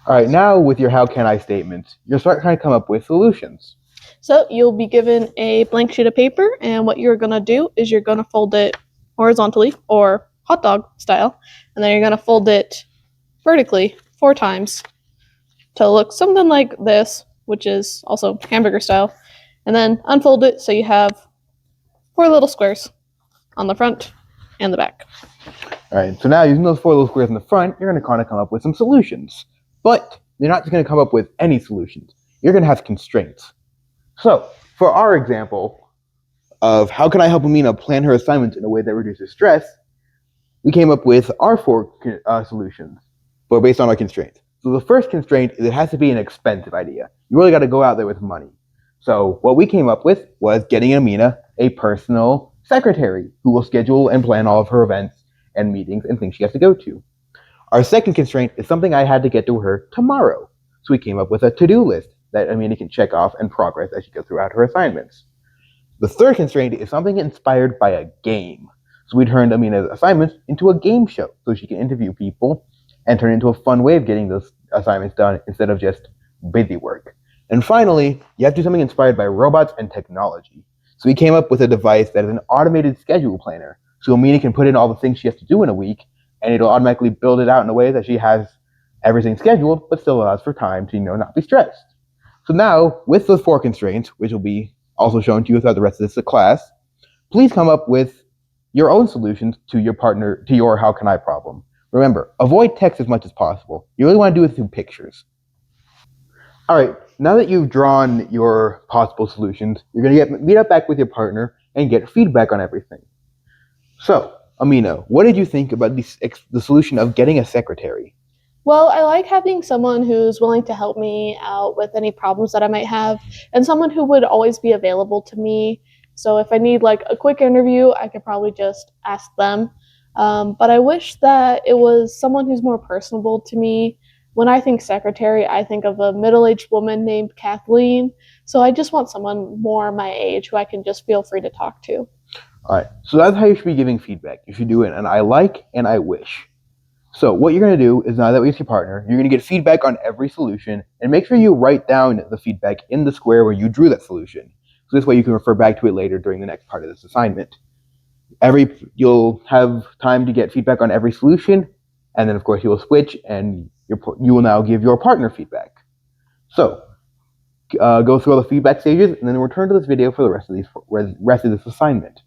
All right, now with your how can I statements, you'll start trying to come up with solutions. So you'll be given a blank sheet of paper, and what you're going to do is you're going to fold it horizontally or hot dog style, and then you're going to fold it vertically 4 times to look something like this, which is also hamburger style, and then unfold it so you have 4 little squares on the front and the back. All right, so now using those 4 little squares in the front, you're going to kind of come up with some solutions. But you're not just going to come up with any solutions. You're going to have constraints. So, for our example of how can I help Amina plan her assignments in a way that reduces stress, we came up with our 4 solutions, but based on our constraints. So the first constraint is it has to be an expensive idea. You really got to go out there with money. So what we came up with was getting Amina a personal secretary who will schedule and plan all of her events and meetings and things she has to go to. Our second constraint is something I had to get to her tomorrow. So we came up with a to-do list that Amina can check off and progress as she goes throughout her assignments. The third constraint is something inspired by a game. So we turned Amina's assignments into a game show so she can interview people and turn it into a fun way of getting those assignments done instead of just busy work. And finally, you have to do something inspired by robots and technology. So we came up with a device that is an automated schedule planner. So Amina can put in all the things she has to do in a week, and it'll automatically build it out in a way that she has everything scheduled, but still allows for time to, not be stressed. So now, with those 4 constraints, which will be also shown to you throughout the rest of this class, please come up with your own solutions to your how can I problem. Remember, avoid text as much as possible. You really want to do it through pictures. All right, now that you've drawn your possible solutions, you're going to meet up back with your partner and get feedback on everything. So, Amina, what did you think about the solution of getting a secretary? Well, I like having someone who's willing to help me out with any problems that I might have, and someone who would always be available to me. So if I need like a quick interview, I could probably just ask them. But I wish that it was someone who's more personable to me. When I think secretary, I think of a middle-aged woman named Kathleen. So I just want someone more my age who I can just feel free to talk to. All right, so that's how you should be giving feedback. You should do it an I like and I wish. So what you're going to do is now that with your partner, you're going to get feedback on every solution and make sure you write down the feedback in the square where you drew that solution. So this way you can refer back to it later during the next part of this assignment. You'll have time to get feedback on every solution, and then of course you will switch and you will now give your partner feedback. So go through all the feedback stages and then return to this video for the rest of this assignment.